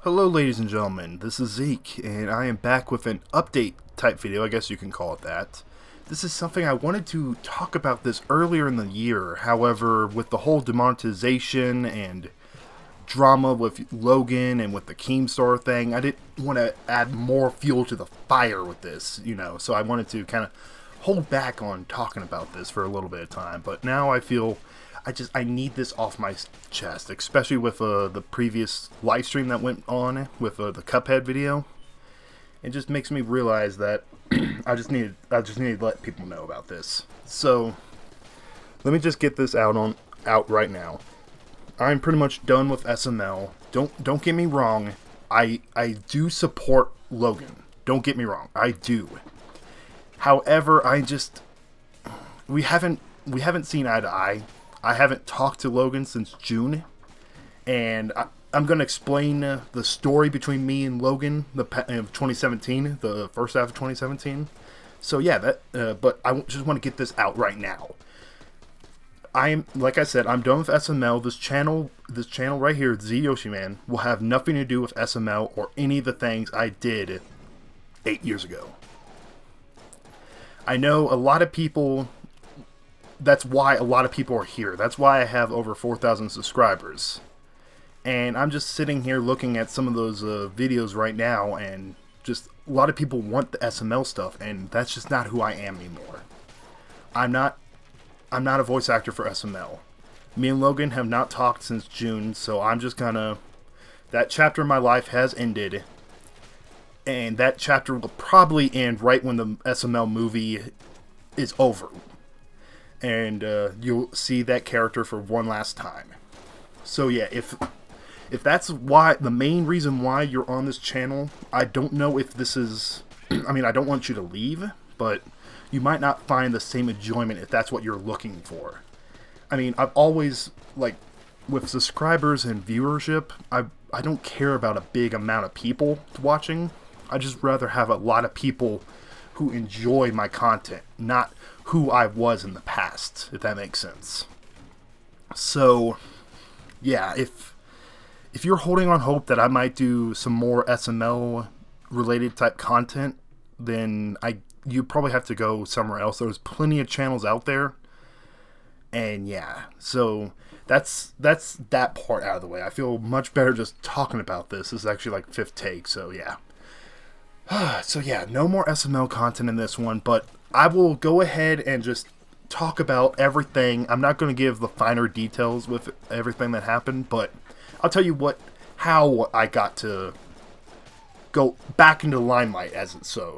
Hello ladies and gentlemen, this is Zeke, and I am back with an update type video, I guess you can call it that. This is something I wanted to talk about this earlier in the year, however, with the whole demonetization and drama with Logan and with the Keemstar thing, I didn't want to add more fuel to the fire with this, so I wanted to kind of hold back on talking about this for a little bit of time, but now I feel I need this off my chest, especially with the previous live stream that went on with the Cuphead video. It just makes me realize that I just need to let people know about this. So let me just get this out right now. I'm pretty much done with SML. Don't get me wrong. I do support Logan. Don't get me wrong. I do. However, we haven't seen eye to eye. I haven't talked to Logan since June, and I'm going to explain the story between me and Logan of 2017, the first half of 2017. So yeah, but I just want to get this out right now. Like I said, I'm done with SML. This channel right here, Z Yoshi Man, will have nothing to do with SML or any of the things I did 8 years ago. I know a lot of people. That's why a lot of people are here. That's why I have over 4,000 subscribers. And I'm just sitting here looking at some of those videos right now, and just a lot of people want the SML stuff, and that's just not who I am anymore. I'm not a voice actor for SML. Me and Logan have not talked since June, so I'm just gonna... That chapter in my life has ended, and that chapter will probably end right when the SML movie is over. And you'll see that character for one last time. So yeah, if that's the main reason why you're on this channel, I don't know if this is... I mean, I don't want you to leave, but you might not find the same enjoyment if that's what you're looking for. I mean, I've always, with subscribers and viewership, I don't care about a big amount of people watching. I just rather have a lot of people who enjoy my content, not who I was in the past, if that makes sense. So, yeah, if you're holding on hope that I might do some more SML related type content, then you probably have to go somewhere else. There's plenty of channels out there. And yeah, so that's that part out of the way. I feel much better just talking about this. This is actually fifth take, so yeah. So yeah, no more SML content in this one, but I will go ahead and just talk about everything. I'm not going to give the finer details with everything that happened, but I'll tell you how I got to go back into the limelight,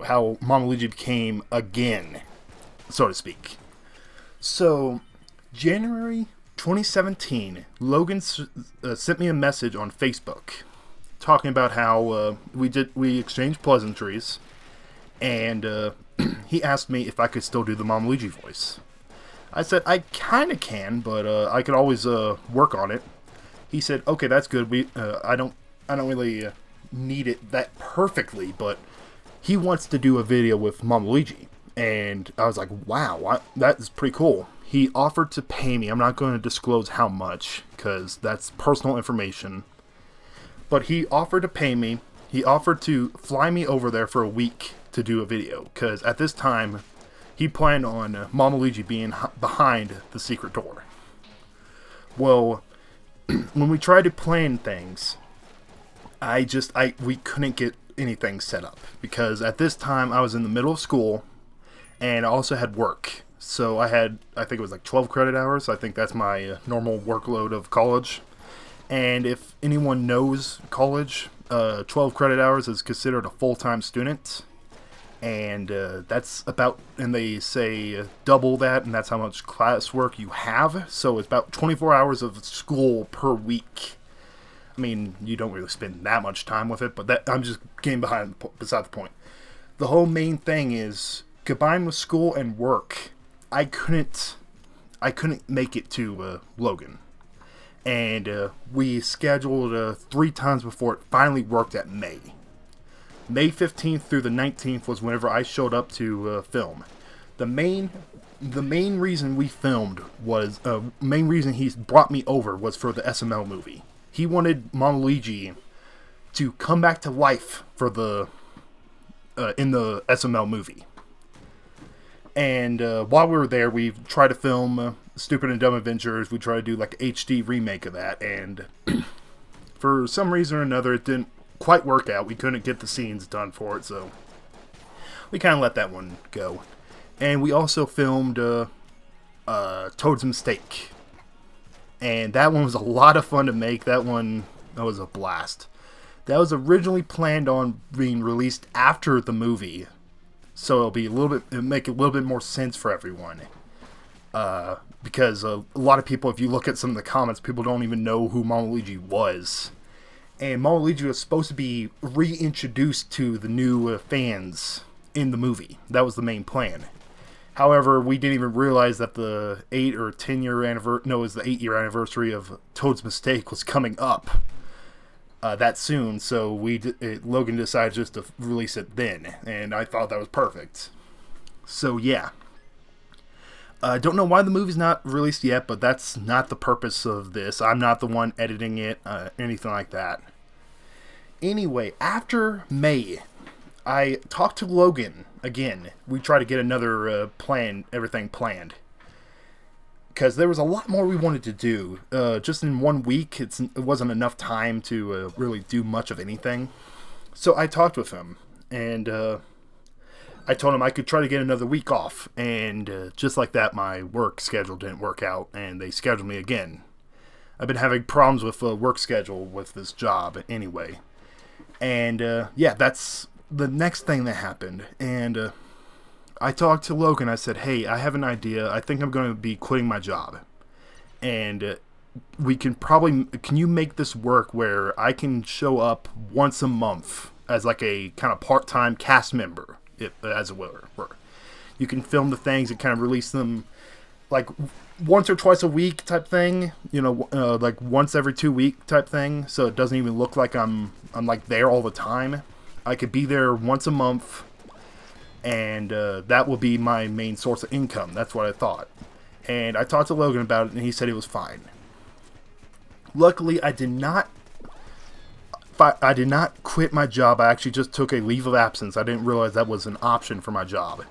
how Mama Luigi became again, so to speak. So, January 2017, Logan sent me a message on Facebook talking about how we exchanged pleasantries, and he asked me if I could still do the Mama Luigi voice. I said I kind of can, but I could always work on it. He said, "Okay, that's good. I don't really need it that perfectly, but he wants to do a video with Mama Luigi." And I was like, "Wow, that is pretty cool." He offered to pay me. I'm not going to disclose how much because that's personal information. But he offered to pay me. He offered to fly me over there for a week to do a video. Because at this time, he planned on Mama Luigi being behind the secret door. Well, when we tried to plan things, we couldn't get anything set up. Because at this time, I was in the middle of school. And I also had work. So I think it was 12 credit hours. I think that's my normal workload of college. And if anyone knows college, 12 credit hours is considered a full-time student. And that's about, and they say double that, and that's how much classwork you have. So it's about 24 hours of school per week. I mean, you don't really spend that much time with it, but I'm just getting beside the point. The whole main thing is, combined with school and work, I couldn't make it to Logan. And we scheduled 3 times before it finally worked at May. May 15th through the 19th was whenever I showed up to film. The main reason we filmed was, main reason he brought me over was for the SML movie. He wanted Mama Luigi to come back to life for the in the SML movie. And while we were there, we tried to film Stupid and Dumb Adventures. We tried to do like an HD remake of that, and for some reason or another, it didn't quite work out. We couldn't get the scenes done for it, so we kind of let that one go. And we also filmed Toad's Mistake, and that one was a lot of fun to make. That was a blast. That was originally planned on being released after the movie, so it'll make a little bit more sense for everyone. Because a lot of people, if you look at some of the comments, people don't even know who Mama Luigi was. And Mama Luigi was supposed to be reintroduced to the new fans in the movie. That was the main plan. However, we didn't even realize that the 8-year anniversary of Toad's Mistake was coming up that soon. So Logan decided just to release it then, and I thought that was perfect. So yeah. I don't know why the movie's not released yet, but that's not the purpose of this. I'm not the one editing it, anything like that. Anyway, after May, I talked to Logan again. We tried to get another everything planned. Because there was a lot more we wanted to do. Just in 1 week, it wasn't enough time to really do much of anything. So I talked with him, and I told him I could try to get another week off, and just like that, my work schedule didn't work out, and they scheduled me again. I've been having problems with work schedule with this job anyway. And yeah, that's the next thing that happened. And I talked to Logan. I said, hey, I have an idea. I think I'm going to be quitting my job. And can you make this work where I can show up once a month as like a kind of part-time cast member? As it were. You can film the things and kind of release them like once or twice a week type thing, like once every 2 week type thing, so it doesn't even look like I'm like there all the time. I could be there once a month, and that will be my main source of income. That's what I thought. And I talked to Logan about it, and he said it was fine. Luckily, I did not quit my job. I actually just took a leave of absence. I didn't realize that was an option for my job.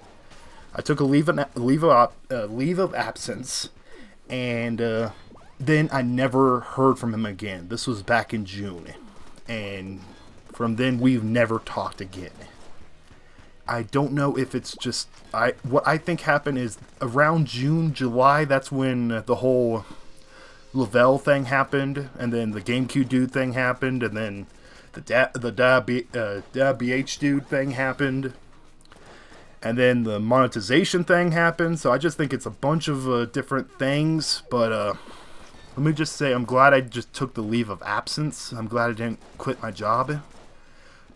I took a leave of absence, and then I never heard from him again. This was back in June, and from then we've never talked again. I don't know if it's just what I think happened is around June, July. That's when the whole Lavelle thing happened, and then the GameCube dude thing happened, and then the BH dude thing happened, and then the monetization thing happened. So I just think it's a bunch of different things. But let me just say, I'm glad I just took the leave of absence. I'm glad I didn't quit my job.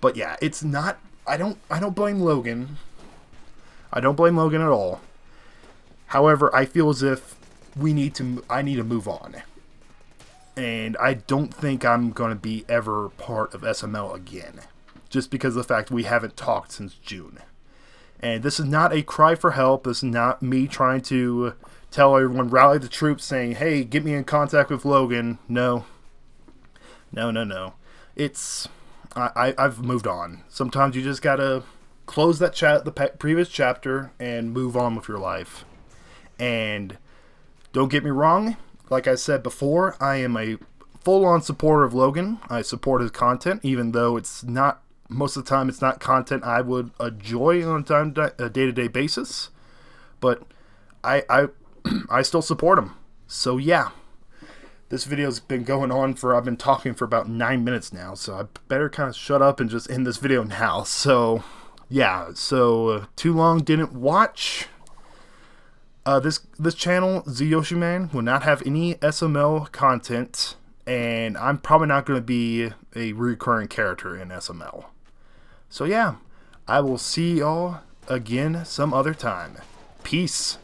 But yeah, it's not. I don't blame Logan. I don't blame Logan at all. However, I feel as if I need to move on. And I don't think I'm going to be ever part of SML again. Just because of the fact we haven't talked since June. And this is not a cry for help. This is not me trying to tell everyone, rally the troops, saying, hey, get me in contact with Logan. No. It's... I've moved on. Sometimes you just gotta close the previous chapter and move on with your life. And don't get me wrong, like I said before, I am a full-on supporter of Logan. I support his content, even though it's not, most of the time, it's not content I would enjoy on a day-to-day basis. But I still support him. So yeah. This video's been going on I've been talking for about 9 minutes now, so I better kind of shut up and just end this video now. So, yeah, too long didn't watch. This channel, ZYoshiMan, will not have any SML content, and I'm probably not going to be a recurring character in SML. So yeah, I will see y'all again some other time. Peace.